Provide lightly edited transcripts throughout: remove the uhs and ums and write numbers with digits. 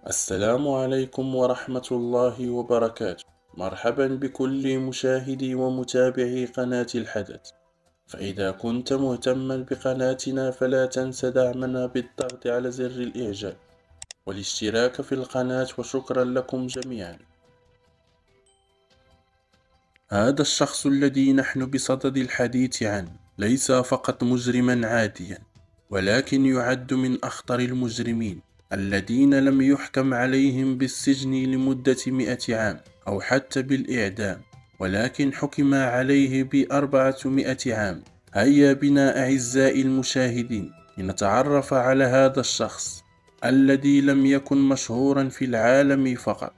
السلام عليكم ورحمة الله وبركاته. مرحبا بكل مشاهدي ومتابعي قناة الحدث. فإذا كنت مهتما بقناتنا فلا تنس دعمنا بالضغط على زر الإعجاب والاشتراك في القناة، وشكرا لكم جميعا. هذا الشخص الذي نحن بصدد الحديث عنه ليس فقط مجرما عاديا، ولكن يعد من أخطر المجرمين الذين لم يحكم عليهم بالسجن لمدة 100 عام أو حتى بالإعدام، ولكن حكم عليه ب400 عام. هيا بنا أعزائي المشاهدين لنتعرف على هذا الشخص الذي لم يكن مشهورا في العالم فقط،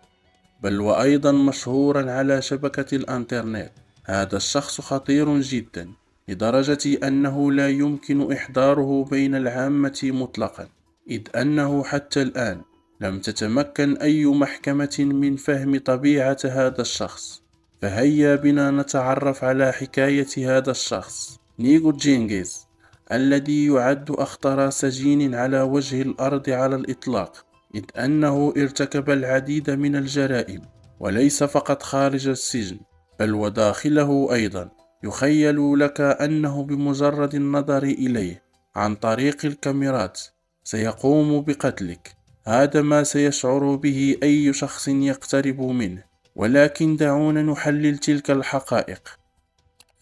بل وأيضا مشهورا على شبكة الإنترنت. هذا الشخص خطير جدا لدرجة أنه لا يمكن إحضاره بين العامة مطلقا، إذ أنه حتى الآن لم تتمكن أي محكمة من فهم طبيعة هذا الشخص. فهيا بنا نتعرف على حكاية هذا الشخص، نيغو جينغيز، الذي يعد أخطر سجين على وجه الأرض على الإطلاق، إذ أنه ارتكب العديد من الجرائم، وليس فقط خارج السجن بل وداخله أيضا. يخيل لك أنه بمجرد النظر إليه عن طريق الكاميرات سيقوم بقتلك. هذا ما سيشعر به أي شخص يقترب منه، ولكن دعونا نحلل تلك الحقائق.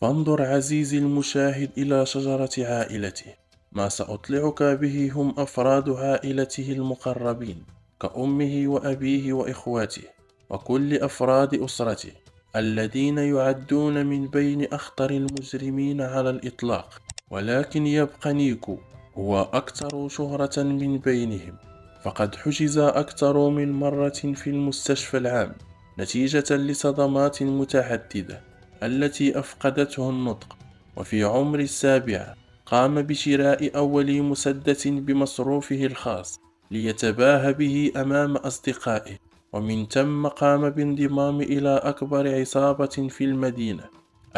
فانظر عزيزي المشاهد إلى شجرة عائلته. ما سأطلعك به هم أفراد عائلته المقربين كأمه وأبيه وإخواته وكل أفراد أسرته، الذين يعدون من بين أخطر المجرمين على الإطلاق. ولكن يبقى نيكو هو أكثر شهرة من بينهم، فقد حجز أكثر من مرة في المستشفى العام نتيجة لصدمات متعددة التي أفقدته النطق. وفي عمر ال7 قام بشراء أول مسدس بمصروفه الخاص ليتباهى به أمام أصدقائه، ومن ثم قام بانضمام إلى أكبر عصابة في المدينة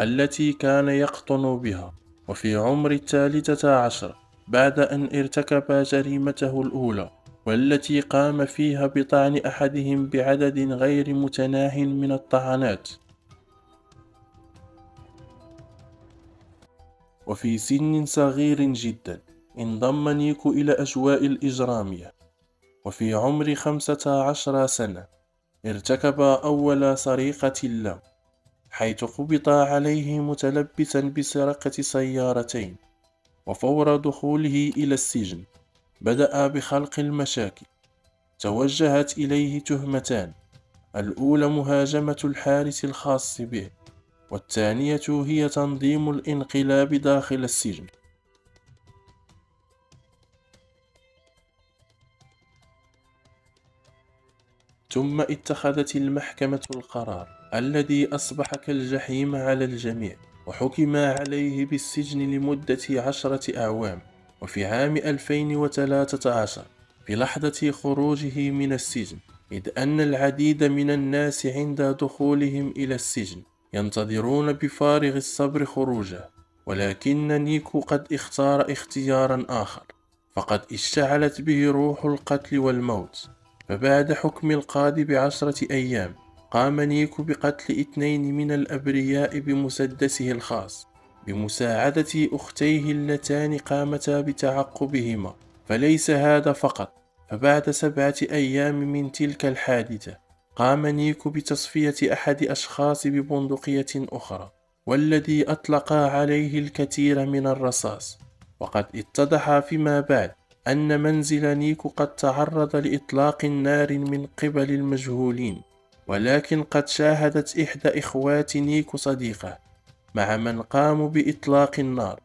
التي كان يقطن بها. وفي عمر ال13 بعد أن ارتكب جريمته الأولى والتي قام فيها بطعن أحدهم بعدد غير متناهٍ من الطعنات، وفي سن صغير جدا انضم نيكو إلى أجواء الإجرامية. وفي عمر 15 سنة ارتكب أول سرقة له، حيث قبض عليه متلبسا بسرقة سيارتين. وفور دخوله إلى السجن بدأ بخلق المشاكل. توجهت إليه تهمتان: الأولى مهاجمة الحارس الخاص به، والثانية هي تنظيم الانقلاب داخل السجن. ثم اتخذت المحكمة القرار الذي أصبح كالجحيم على الجميع، وحكم عليه بالسجن لمدة 10 أعوام. وفي عام 2013 في لحظة خروجه من السجن، إذ أن العديد من الناس عند دخولهم إلى السجن ينتظرون بفارغ الصبر خروجه، ولكن نيكو قد اختار اختيارا آخر، فقد اشتعلت به روح القتل والموت. فبعد حكم القاضي ب10 أيام قام نيكو بقتل 2 من الأبرياء بمسدسه الخاص بمساعدة أختيه اللتان قامتا بتعقبهما. فليس هذا فقط، فبعد 7 أيام من تلك الحادثة قام نيكو بتصفية أحد أشخاص ببندقية أخرى، والذي أطلق عليه الكثير من الرصاص. وقد اتضح فيما بعد أن منزل نيكو قد تعرض لإطلاق نار من قبل المجهولين، ولكن قد شاهدت إحدى إخوات نيكو صديقه مع من قاموا بإطلاق النار،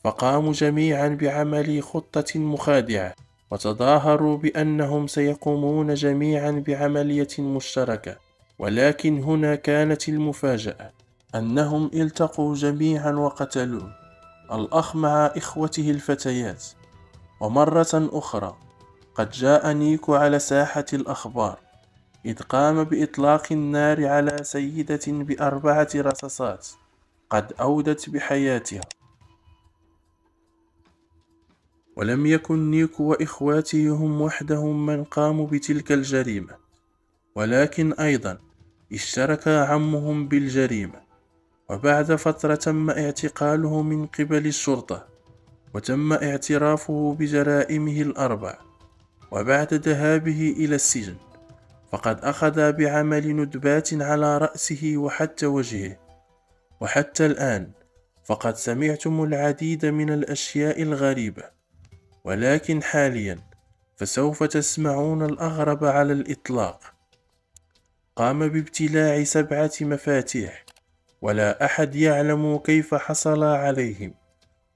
فقاموا جميعا بعمل خطة مخادعة، وتظاهروا بأنهم سيقومون جميعا بعملية مشتركة. ولكن هنا كانت المفاجأة، أنهم التقوا جميعا وقتلوه، الأخ مع إخوته الفتيات. ومرة أخرى قد جاء نيكو على ساحة الأخبار، إذ قام بإطلاق النار على سيدة ب4 رصاصات قد أودت بحياتها. ولم يكن نيكو وإخواته هم وحدهم من قاموا بتلك الجريمة، ولكن أيضا اشترك عمهم بالجريمة. وبعد فترة تم اعتقاله من قبل الشرطة، وتم اعترافه بجرائمه الأربع. وبعد ذهابه إلى السجن فقد أخذ بعمل ندبات على رأسه وحتى وجهه. وحتى الآن فقد سمعتم العديد من الأشياء الغريبة، ولكن حاليا فسوف تسمعون الأغرب على الإطلاق. قام بابتلاع 7 مفاتيح، ولا أحد يعلم كيف حصل عليهم.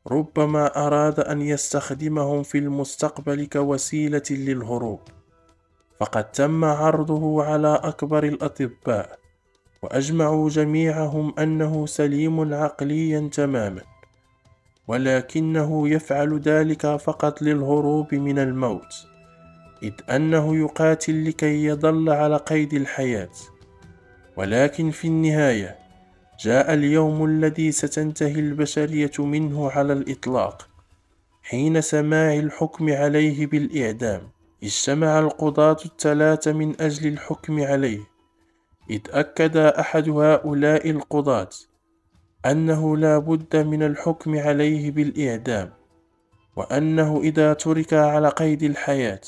ربما أراد أن يستخدمهم في المستقبل كوسيلة للهروب. فقد تم عرضه على أكبر الأطباء، وأجمعوا جميعهم أنه سليم عقليا تماما، ولكنه يفعل ذلك فقط للهروب من الموت، إذ أنه يقاتل لكي يظل على قيد الحياة. ولكن في النهاية جاء اليوم الذي ستنتهي البشرية منه على الإطلاق، حين سماع الحكم عليه بالإعدام. اجتمع القضاة ال3 من أجل الحكم عليه، إذ أكد أحد هؤلاء القضاة أنه لا بد من الحكم عليه بالإعدام، وأنه إذا ترك على قيد الحياة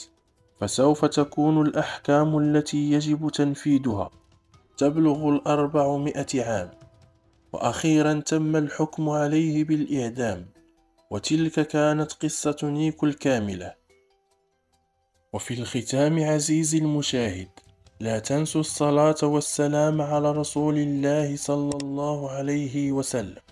فسوف تكون الأحكام التي يجب تنفيذها تبلغ 400 عام. وأخيرا تم الحكم عليه بالإعدام. وتلك كانت قصة نيكو الكاملة. وفي الختام عزيزي المشاهد، لا تنسوا الصلاة والسلام على رسول الله صلى الله عليه وسلم.